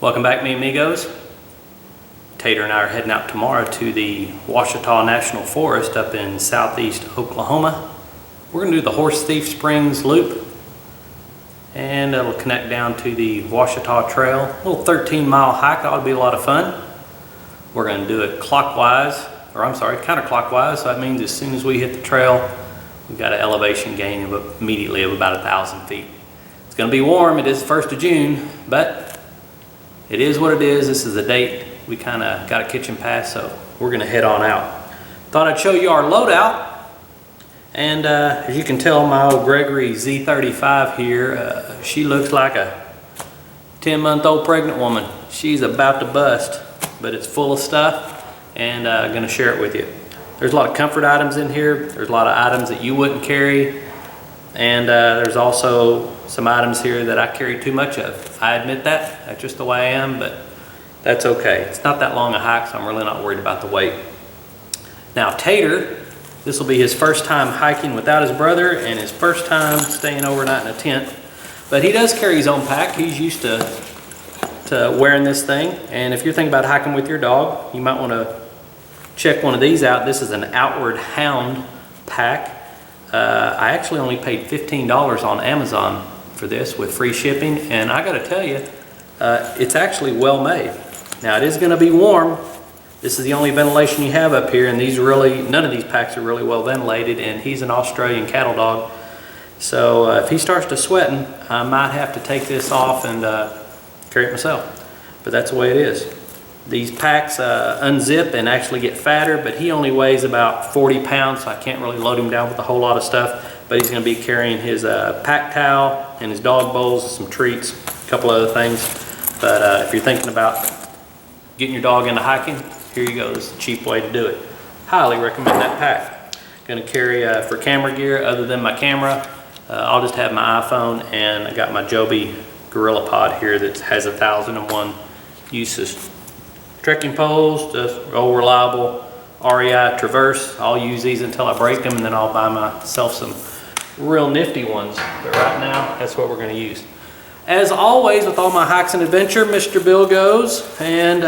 Welcome back, mi amigos. Tater and I are heading out tomorrow to the Ouachita National Forest up in southeast Oklahoma. We're going to do the Horse Thief Springs Loop, and it'll connect down to the Ouachita Trail. A little 13-mile hike. That ought to be a lot of fun. We're going to do it counterclockwise, so that means as soon as we hit the trail, we've got an elevation gain of immediately of about 1,000 feet. It's going to be warm. It is the 1st of June, but it is what it is. This is a date we kind of got a kitchen pass, so we're going to head on out. Thought I'd show you our loadout. And as you can tell, my old Gregory Z35 here, she looks like a 10-month-old pregnant woman. She's about to bust, but it's full of stuff, and I'm going to share it with you. There's a lot of comfort items in here. There's a lot of items that you wouldn't carry, and there's also some items here that I carry too much of. I admit that. That's just the way I am, but that's okay. It's not that long a hike, so I'm really not worried about the weight. Now, Tater, this will be his first time hiking without his brother and his first time staying overnight in a tent. But he does carry his own pack. He's used to wearing this thing. And if you're thinking about hiking with your dog, you might want to check one of these out. This is an Outward Hound pack. I actually only paid $15 on Amazon for this with free shipping. And I got to tell you, it's actually well made. Now, it is going to be warm. This is the only ventilation you have up here, and none of these packs are really well ventilated, and he's an Australian cattle dog. So if he starts to sweating, I might have to take this off and carry it myself. But that's the way it is. These packs unzip and actually get fatter, but he only weighs about 40 pounds, so I can't really load him down with a whole lot of stuff. But he's going to be carrying his pack towel and his dog bowls, some treats, a couple other things. But if you're thinking about getting your dog into hiking, here you go. This is a cheap way to do it. Highly recommend that pack. Going to carry for camera gear other than my camera. I'll just have my iPhone, and I got my Joby Gorilla Pod here that has 1,001 uses. Trekking poles, just old reliable REI Traverse. I'll use these until I break them, and then I'll buy myself some real nifty ones. But right now, that's what we're going to use. As always, with all my hikes and adventure, Mr. Bill goes, and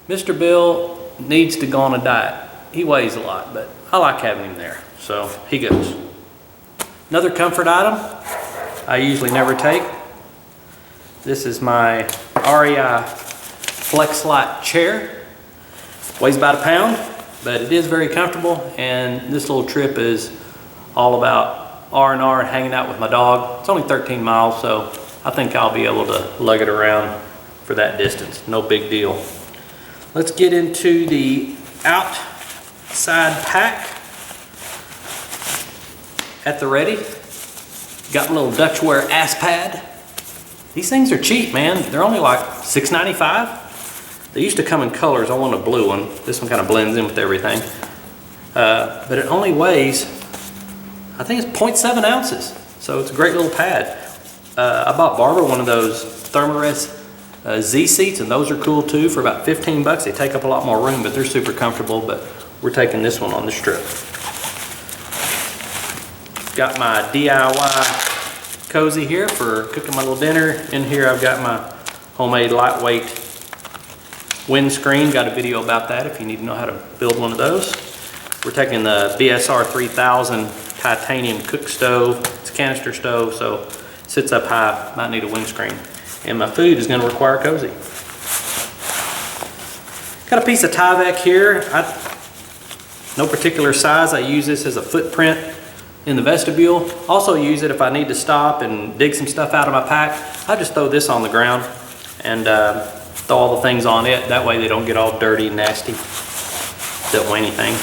Mr. Bill needs to go on a diet. He weighs a lot, but I like having him there, so he goes. Another comfort item I usually never take. This is my REI Flex Light chair. Weighs about 1 pound, but it is very comfortable, and this little trip is all about R&R and hanging out with my dog. It's only 13 miles, so I think I'll be able to lug it around for that distance. No big deal. Let's get into the outside pack at the ready. Got my little Dutchware ass pad. These things are cheap, man. They're only like $6.95. They used to come in colors. I want a blue one. This one kind of blends in with everything. But it only weighs, I think it's 0.7 ounces. So it's a great little pad. I bought Barbara one of those Thermarest Z seats, and those are cool too for about 15 bucks. They take up a lot more room, but they're super comfortable. But we're taking this one on this trip. Got my DIY cozy here for cooking my little dinner. In here I've got my homemade lightweight windscreen. Got a video about that if you need to know how to build one of those. We're taking the BSR 3000 titanium cook stove. It's a canister stove, so it sits up high. Might need a windscreen. And my food is going to require cozy. Got a piece of Tyvek here. No particular size. I use this as a footprint in the vestibule. Also use it if I need to stop and dig some stuff out of my pack. I just throw this on the ground and throw all the things on it. That way they don't get all dirty and nasty. Don't weigh anything.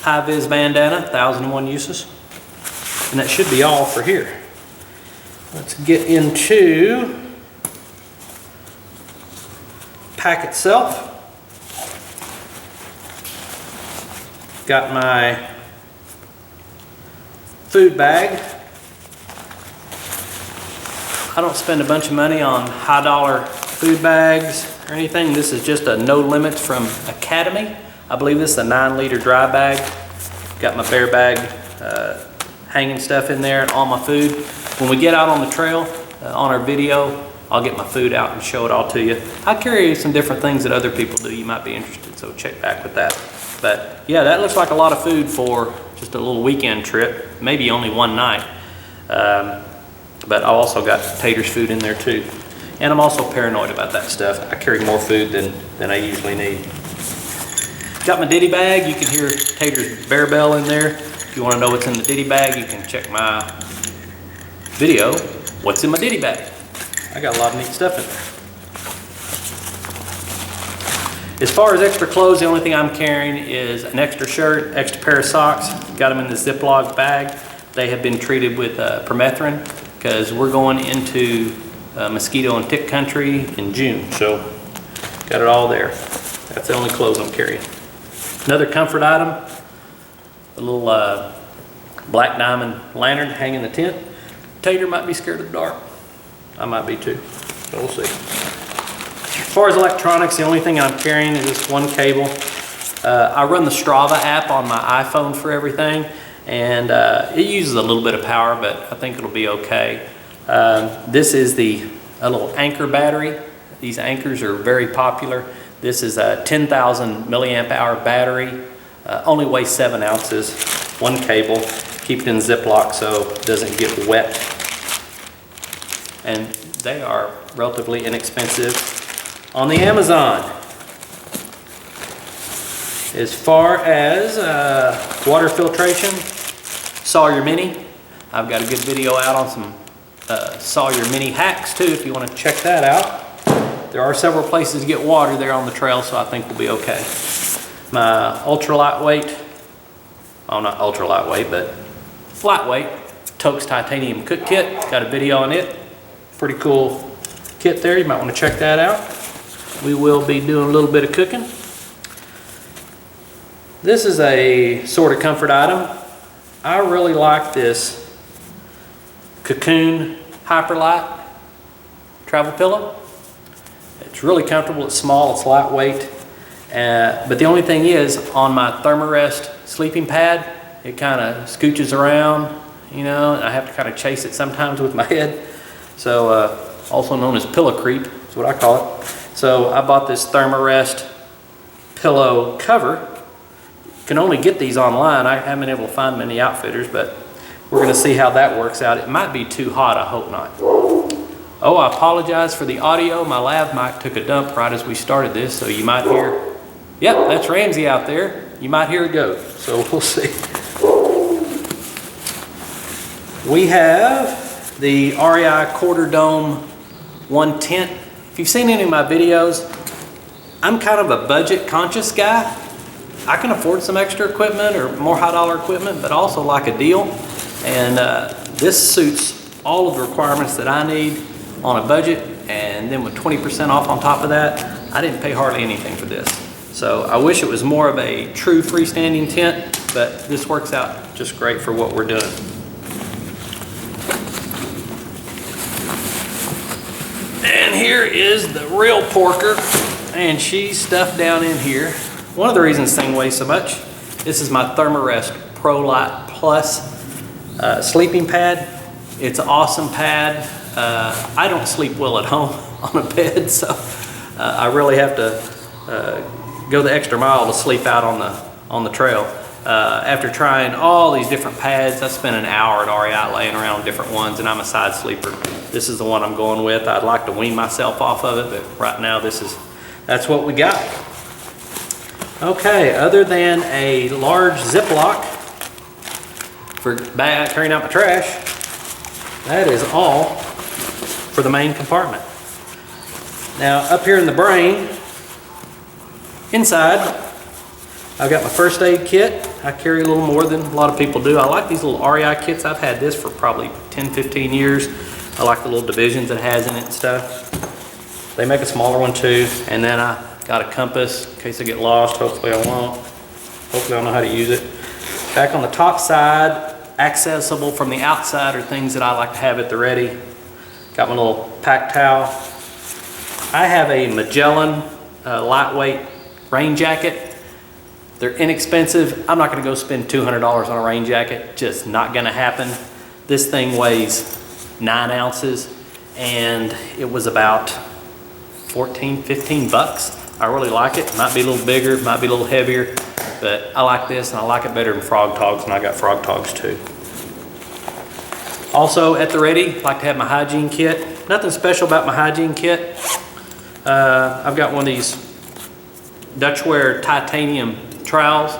High-vis bandana, 1,001 uses. And that should be all for here. Let's get into pack itself. Got my food bag. I don't spend a bunch of money on high dollar food bags or anything. This is just a no limits from Academy. I believe this is a 9-liter dry bag. Got my bear bag hanging stuff in there and all my food. When we get out on the trail, on our video, I'll get my food out and show it all to you. I carry some different things that other people do. You might be interested, so check back with that. But yeah, that looks like a lot of food for just a little weekend trip, maybe only one night. But I also got Tater's food in there too. And I'm also paranoid about that stuff. I carry more food than I usually need. Got my ditty bag. You can hear Tater's bear bell in there. If you want to know what's in the ditty bag, you can check my video, What's in My Ditty Bag. I got a lot of neat stuff in there. As far as extra clothes, the only thing I'm carrying is an extra shirt, extra pair of socks. Got them in the Ziploc bag. They have been treated with permethrin because we're going into mosquito and tick country in June. So got it all there. That's the only clothes I'm carrying. Another comfort item, a little black diamond lantern to hang in the tent. Tater might be scared of the dark. I might be too, so we'll see. As far as electronics, the only thing I'm carrying is this one cable. I run the Strava app on my iPhone for everything, and it uses a little bit of power, but I think it'll be okay. This is a little anchor battery. These anchors are very popular. This is a 10,000 milliamp hour battery, only weighs 7 ounces, one cable, keep it in Ziploc so it doesn't get wet. And they are relatively inexpensive on the Amazon. As far as water filtration, Sawyer Mini. I've got a good video out on some Sawyer Mini hacks too if you want to check that out. There are several places to get water there on the trail, so I think we'll be okay. My ultra lightweight, oh not ultra lightweight, but lightweight Toaks titanium cook kit. Got a video on it. Pretty cool kit there. You might want to check that out. We will be doing a little bit of cooking. This is a sort of comfort item. I really like this Cocoon Hyperlight travel pillow. It's really comfortable, it's small, it's lightweight. But the only thing is, on my Thermarest sleeping pad, it kind of scooches around, you know, and I have to kind of chase it sometimes with my head. So, also known as pillow creep, is what I call it. So I bought this Thermarest pillow cover. You can only get these online. I haven't been able to find them in the outfitters, but we're gonna see how that works out. It might be too hot, I hope not. Oh, I apologize for the audio. My lav mic took a dump right as we started this, so you might hear, yep, that's Ramsey out there. You might hear it go, so we'll see. We have the REI Quarter Dome 1 tent. If you've seen any of my videos, I'm kind of a budget conscious guy. I can afford some extra equipment or more high dollar equipment, but also like a deal. And this suits all of the requirements that I need on a budget, and then with 20% off on top of that, I didn't pay hardly anything for this. So I wish it was more of a true freestanding tent, but this works out just great for what we're doing. And here is the real porker, and she's stuffed down in here. One of the reasons this thing weighs so much, this is my Thermarest Pro Light Plus sleeping pad. It's an awesome pad. I don't sleep well at home on a bed, so I really have to go the extra mile to sleep out on the trail. After trying all these different pads, I spent an hour at REI laying around different ones, and I'm a side sleeper. This is the one I'm going with. I'd like to wean myself off of it, but right now that's what we got. Okay, other than a large Ziploc for carrying out my trash, that is all for the main compartment. Now up here in the brain, inside, I've got my first aid kit. I carry a little more than a lot of people do. I like these little REI kits. I've had this for probably 10, 15 years. I like the little divisions it has in it and stuff. They make a smaller one too. And then I got a compass in case I get lost. Hopefully I won't. Hopefully I'll know how to use it. Back on the top side, accessible from the outside, are things that I like to have at the ready. Got my little pack towel. I have a Magellan lightweight rain jacket. They're inexpensive. I'm not gonna go spend $200 on a rain jacket. Just not gonna happen. This thing weighs 9 ounces, and it was about 14, 15 bucks. I really like it. Might be a little bigger, might be a little heavier, but I like this and I like it better than Frog Togs, and I got Frog Togs too. Also at the ready, like to have my Hygiene kit. Nothing special about my Hygiene kit. I've got one of these Dutchware titanium trowels.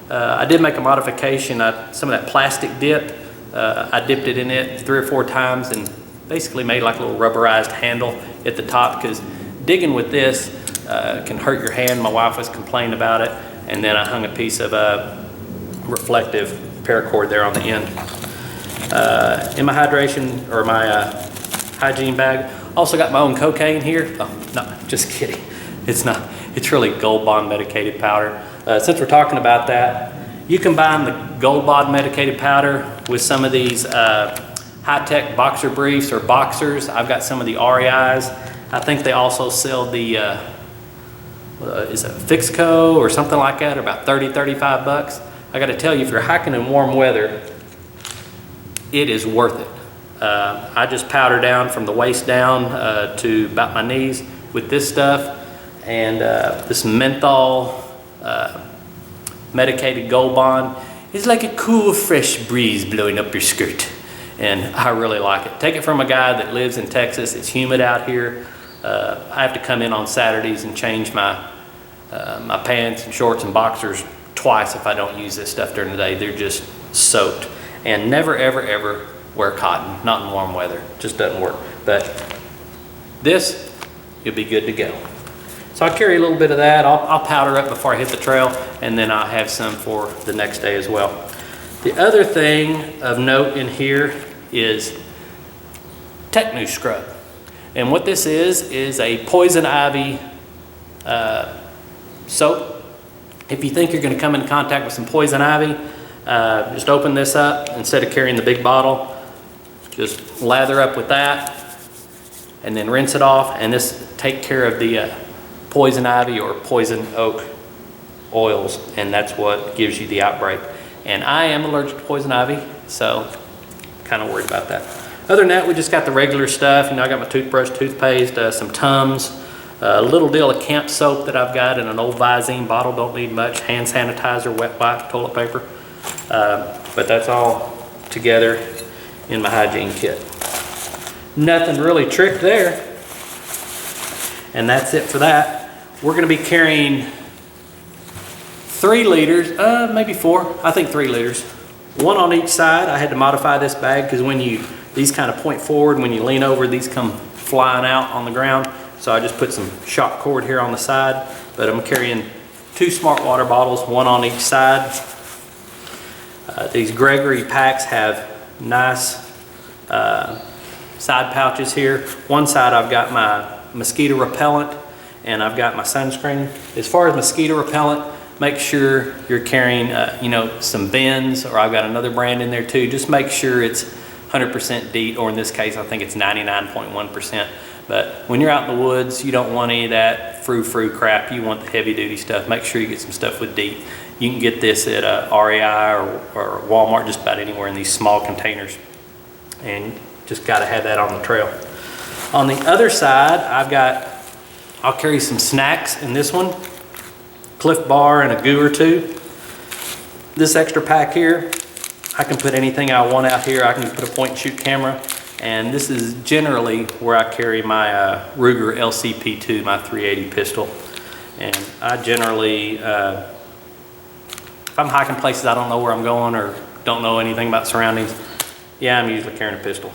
I did make a modification. Some of that plastic dip, I dipped it in it 3 or 4 times and basically made like a little rubberized handle at the top, because digging with this can hurt your hand. My wife was complaining about it. And then I hung a piece of reflective paracord there on the end. In my hydration, or my Hygiene bag, also got my own cocaine here. Oh, no, just kidding. It's not. It's really Gold Bond medicated powder. Since we're talking about that, you combine the Gold Bond medicated powder with some of these high-tech boxer briefs or boxers. I've got some of the REIs. I think they also sell the, is it Fixco or something like that, about 30, 35 bucks. I gotta tell you, if you're hiking in warm weather, it is worth it. I just powder down from the waist down to about my knees with this stuff, and this menthol medicated Gold Bond is like a cool fresh breeze blowing up your skirt, and I really like it. Take it from a guy that lives in Texas. It's humid out here. I have to come in on Saturdays and change my my pants and shorts and boxers twice if I don't use this stuff during the day. They're just soaked. And never ever ever wear cotton, not in warm weather. It just doesn't work. But this, you'll be good to go. So I carry a little bit of that. I'll powder up before I hit the trail, and then I'll have some for the next day as well. The other thing of note in here is Techno Scrub. And what this is a poison ivy soap. If you think you're going to come into contact with some poison ivy, just open this up. Instead of carrying the big bottle, just lather up with that and then rinse it off, and this take care of the poison ivy or poison oak oils, and that's what gives you the outbreak. And I am allergic to poison ivy, so kind of worried about that. Other than that, we just got the regular stuff. You know, I got my toothbrush, toothpaste, some Tums, a little deal of camp soap that I've got in an old Visine bottle. Don't need much. Hand sanitizer, wet wipes, toilet paper. But that's all together in my Hygiene kit. Nothing really tricked there. And that's it for that. We're going to be carrying 3 liters, maybe 4, I think 3 liters. 1 on each side. I had to modify this bag because when these kind of point forward, when you lean over, these come flying out on the ground. So I just put some shock cord here on the side, but I'm carrying 2 smart water bottles, 1 on each side. These Gregory packs have nice side pouches here. One side I've got my mosquito repellent and I've got my sunscreen. As far as mosquito repellent, make sure you're carrying you know, some Benz, or I've got another brand in there too. Just make sure it's 100% DEET, or in this case I think it's 99.1%. But when you're out in the woods, you don't want any of that frou-frou crap. You want the heavy duty stuff. Make sure you get some stuff with DEET. You can get this at REI or Walmart, just about anywhere in these small containers. And just gotta have that on the trail. On the other side, I'll carry some snacks in this one. Cliff Bar and a goo or 2. This extra pack here, I can put anything I want out here. I can put a point and shoot camera. And this is generally where I carry my Ruger LCP2, my 380 pistol. And I generally, if I'm hiking places I don't know where I'm going or don't know anything about surroundings, yeah, I'm usually carrying a pistol.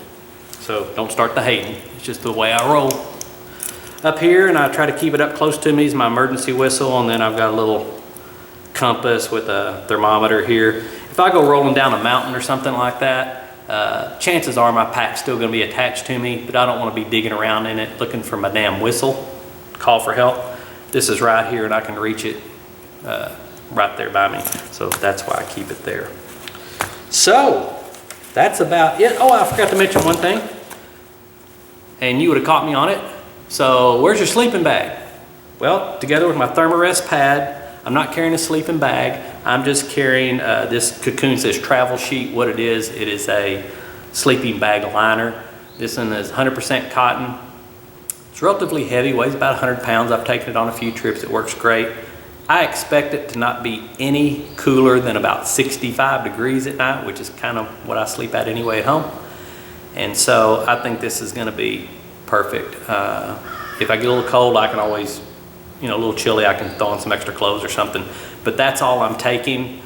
So don't start the hating. It's just the way I roll. Up here, and I try to keep it up close to me, is my emergency whistle, and then I've got a little compass with a thermometer here. If I go rolling down a mountain or something like that, chances are my pack's still going to be attached to me, but I don't want to be digging around in it looking for my damn whistle, call for help. This is right here and I can reach it right there by me, so that's why I keep it there. So that's about it. Oh, I forgot to mention one thing, and you would have caught me on it. So where's your sleeping bag? Well, together with my Thermarest pad, I'm not carrying a sleeping bag. I'm just carrying this Cocoon says travel sheet. What it is a sleeping bag liner. This one is 100% cotton. It's relatively heavy, weighs about 100 pounds. I've taken it on a few trips. It works great. I expect it to not be any cooler than about 65 degrees at night, which is kind of what I sleep at anyway at home. And so I think this is gonna be perfect. If I get a little cold, I can always, a little chilly, I can throw on some extra clothes or something. But that's all I'm taking.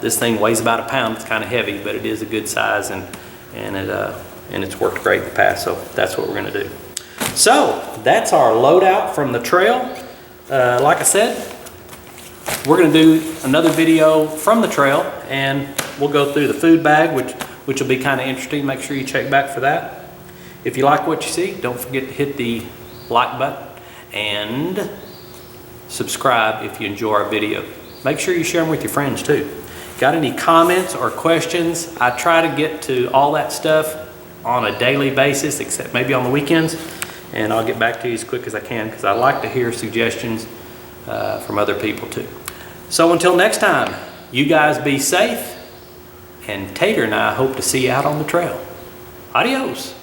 This thing weighs about a pound. It's kind of heavy, but it is a good size, and it's worked great in the past. So that's what we're gonna do. So that's our loadout from the trail. Like I said, we're gonna do another video from the trail, and we'll go through the food bag, which will be kind of interesting. Make sure you check back for that. If you like what you see, don't forget to hit the like button and subscribe if you enjoy our video. Make sure you share them with your friends too. Got any comments or questions? I try to get to all that stuff on a daily basis, except maybe on the weekends, and I'll get back to you as quick as I can, because I like to hear suggestions from other people too. So until next time, you guys be safe, and Tater and I hope to see you out on the trail. Adios.